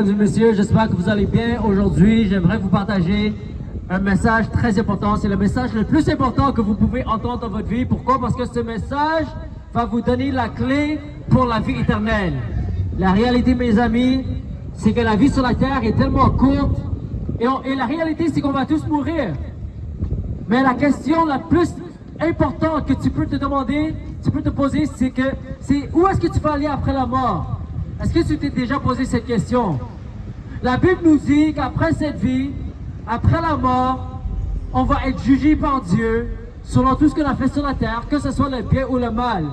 Mesdames et messieurs, j'espère que vous allez bien. Aujourd'hui, j'aimerais vous partager un message très important. C'est le message le plus important que vous pouvez entendre dans votre vie. Pourquoi? Parce que ce message va vous donner la clé pour la vie éternelle. La réalité, mes amis, c'est que la vie sur la terre est tellement courte. Et la réalité, c'est qu'on va tous mourir. Mais la question la plus importante que tu peux te demander, tu peux te poser, c'est où est-ce que tu vas aller après la mort? Est-ce que tu t'es déjà posé cette question? La Bible nous dit qu'après cette vie, après la mort, on va être jugé par Dieu selon tout ce qu'on a fait sur la terre, que ce soit le bien ou le mal.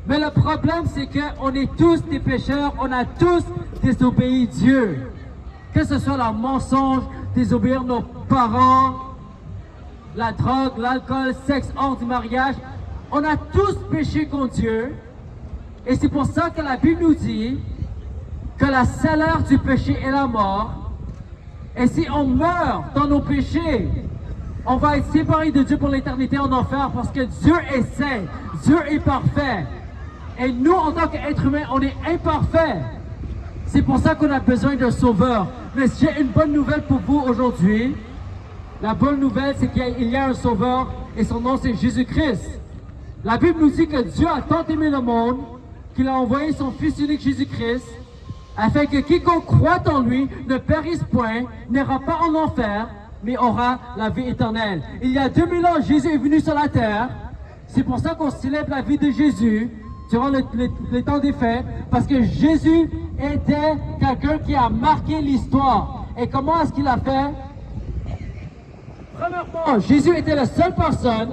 Mais le problème, c'est qu'on est tous des pécheurs, on a tous désobéi Dieu. Que ce soit le mensonge, désobéir nos parents, la drogue, l'alcool, le sexe hors du mariage, on a tous péché contre Dieu. Et c'est pour ça que la Bible nous dit que la salaire du péché est la mort. Et si on meurt dans nos péchés, on va être séparé de Dieu pour l'éternité en enfer parce que Dieu est saint, Dieu est parfait. Et nous, en tant qu'êtres humains, on est imparfaits. C'est pour ça qu'on a besoin d'un sauveur. Mais j'ai une bonne nouvelle pour vous aujourd'hui. La bonne nouvelle, c'est qu'il y a un sauveur et son nom, c'est Jésus-Christ. La Bible nous dit que Dieu a tant aimé le monde qu'il a envoyé son Fils unique Jésus-Christ, afin que quiconque croit en lui ne périsse point, n'ira pas en enfer, mais aura la vie éternelle. Il y a 2000 ans, Jésus est venu sur la terre. C'est pour ça qu'on célèbre la vie de Jésus durant les temps des fêtes, parce que Jésus était quelqu'un qui a marqué l'histoire. Et comment est-ce qu'il a fait? Premièrement, Jésus était la seule personne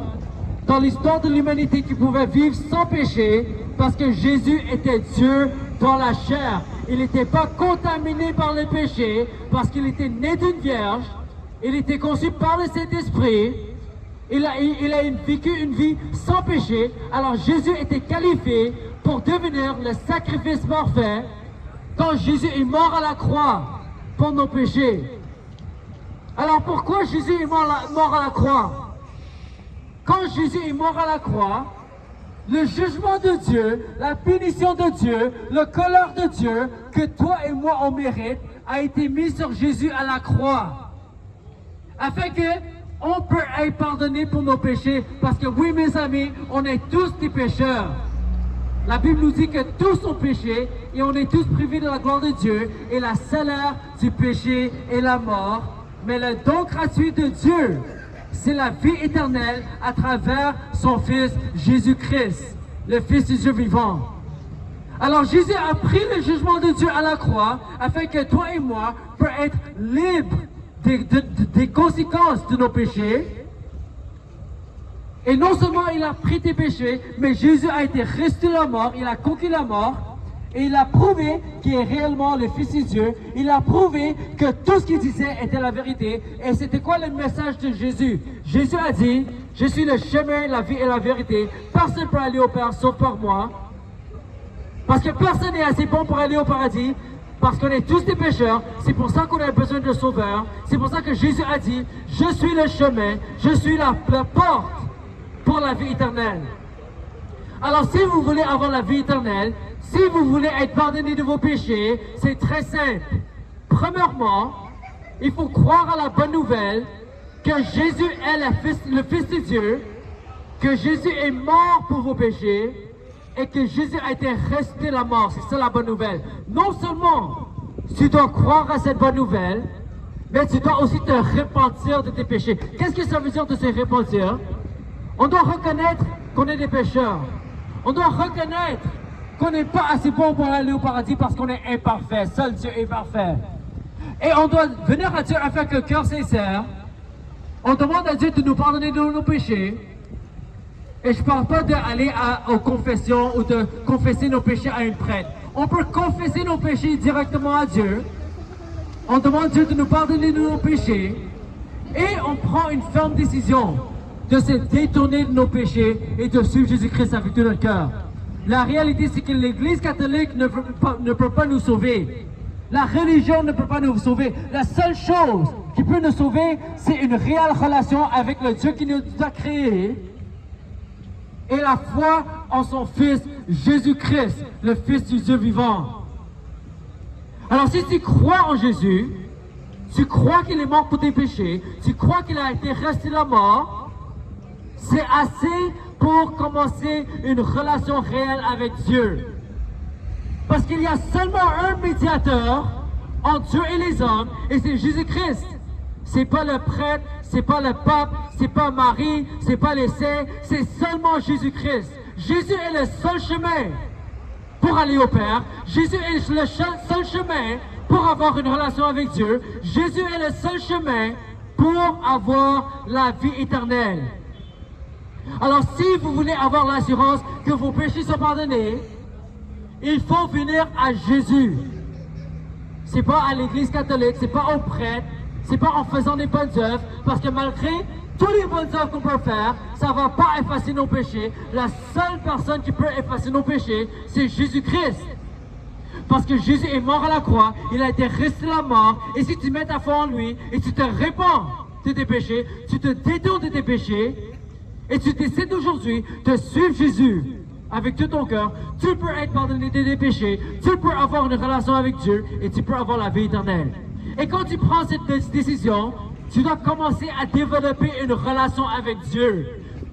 dans l'histoire de l'humanité qui pouvait vivre sans péché, parce que Jésus était Dieu dans la chair. Il n'était pas contaminé par le péché, parce qu'il était né d'une vierge. Il était conçu par le Saint-Esprit. Il a vécu une vie sans péché. Alors Jésus était qualifié pour devenir le sacrifice parfait quand Jésus est mort à la croix pour nos péchés. Alors pourquoi Jésus est mort à la croix? Quand Jésus est mort à la croix, le jugement de Dieu, la punition de Dieu, le colère de Dieu que toi et moi on mérite a été mis sur Jésus à la croix. Afin que on peut être pardonné pour nos péchés. Parce que oui, mes amis, on est tous des pécheurs. La Bible nous dit que tous ont péché et on est tous privés de la gloire de Dieu. Et la salaire du péché est la mort. Mais le don gratuit de Dieu, c'est la vie éternelle à travers son Fils Jésus-Christ, le Fils du Dieu vivant. Alors Jésus a pris le jugement de Dieu à la croix afin que toi et moi puissions être libres des conséquences de nos péchés. Et non seulement il a pris tes péchés, mais Jésus a été resté la mort, il a conquis la mort. Et il a prouvé qu'il est réellement le Fils de Dieu. Il a prouvé que tout ce qu'il disait était la vérité. Et c'était quoi le message de Jésus? Jésus a dit, je suis le chemin, la vie et la vérité. Personne ne peut aller au Père sauf par moi. Parce que personne n'est assez bon pour aller au paradis. Parce qu'on est tous des pécheurs. C'est pour ça qu'on a besoin de sauveur. C'est pour ça que Jésus a dit, je suis le chemin, je suis la porte pour la vie éternelle. Alors si vous voulez avoir la vie éternelle, si vous voulez être pardonné de vos péchés, c'est très simple. Premièrement, il faut croire à la bonne nouvelle que Jésus est le Fils de Dieu, que Jésus est mort pour vos péchés et que Jésus a été resté la mort. C'est ça la bonne nouvelle. Non seulement tu dois croire à cette bonne nouvelle, mais tu dois aussi te repentir de tes péchés. Qu'est-ce que ça veut dire de se repentir? On doit reconnaître qu'on est des pécheurs. On doit reconnaître qu'on n'est pas assez bon pour aller au paradis parce qu'on est imparfait. Seul Dieu est parfait. Et on doit venir à Dieu avec un cœur sincère. On demande à Dieu de nous pardonner de nos péchés. Et je ne parle pas d'aller aux confessions ou de confesser nos péchés à une prêtre. On peut confesser nos péchés directement à Dieu. On demande à Dieu de nous pardonner de nos péchés. Et on prend une ferme décision de se détourner de nos péchés et de suivre Jésus-Christ avec tout notre cœur. La réalité, c'est que l'Église catholique ne peut pas nous sauver. La religion ne peut pas nous sauver. La seule chose qui peut nous sauver, c'est une réelle relation avec le Dieu qui nous a créés et la foi en son Fils Jésus-Christ, le Fils du Dieu vivant. Alors si tu crois en Jésus, tu crois qu'il est mort pour tes péchés, tu crois qu'il a été resté la mort, c'est assez pour commencer une relation réelle avec Dieu. Parce qu'il y a seulement un médiateur entre Dieu et les hommes, et c'est Jésus-Christ. C'est pas le prêtre, c'est pas le pape, c'est pas Marie, c'est pas les saints, c'est seulement Jésus-Christ. Jésus est le seul chemin pour aller au Père. Jésus est le seul chemin pour avoir une relation avec Dieu. Jésus est le seul chemin pour avoir la vie éternelle. Alors si vous voulez avoir l'assurance que vos péchés sont pardonnés, il faut venir à Jésus. C'est pas à l'église catholique, c'est pas au prêtre, c'est pas en faisant des bonnes œuvres, parce que malgré toutes les bonnes œuvres qu'on peut faire, ça va pas effacer nos péchés. La seule personne qui peut effacer nos péchés, c'est Jésus-Christ. Parce que Jésus est mort à la croix, il a été resté la mort, et si tu mets ta foi en lui, et tu te répands de tes péchés, tu te détournes de tes péchés, et tu décides aujourd'hui de suivre Jésus avec tout ton cœur, tu peux être pardonné de tes péchés, tu peux avoir une relation avec Dieu, et tu peux avoir la vie éternelle. Et quand tu prends cette décision, tu dois commencer à développer une relation avec Dieu.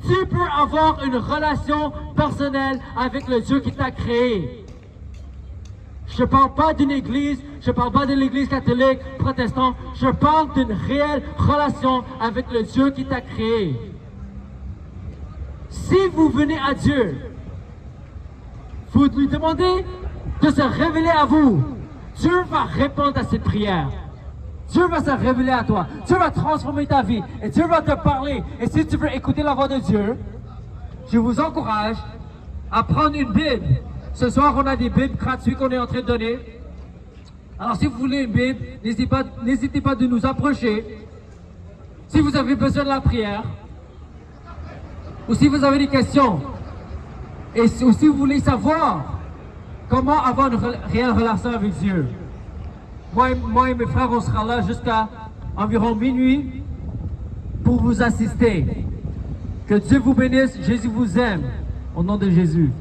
Tu peux avoir une relation personnelle avec le Dieu qui t'a créé. Je ne parle pas d'une église, je ne parle pas de l'église catholique, protestante, je parle d'une réelle relation avec le Dieu qui t'a créé. Si vous venez à Dieu, vous lui demandez de se révéler à vous, Dieu va répondre à cette prière. Dieu va se révéler à toi. Dieu va transformer ta vie. Et Dieu va te parler. Et si tu veux écouter la voix de Dieu, je vous encourage à prendre une Bible. Ce soir, on a des Bibles gratuites qu'on est en train de donner. Alors, si vous voulez une Bible, n'hésitez pas de nous approcher. Si vous avez besoin de la prière, ou si vous avez des questions, et si vous voulez savoir comment avoir une réelle relation avec Dieu, moi et mes frères, on sera là jusqu'à environ minuit pour vous assister. Que Dieu vous bénisse, Jésus vous aime. Au nom de Jésus.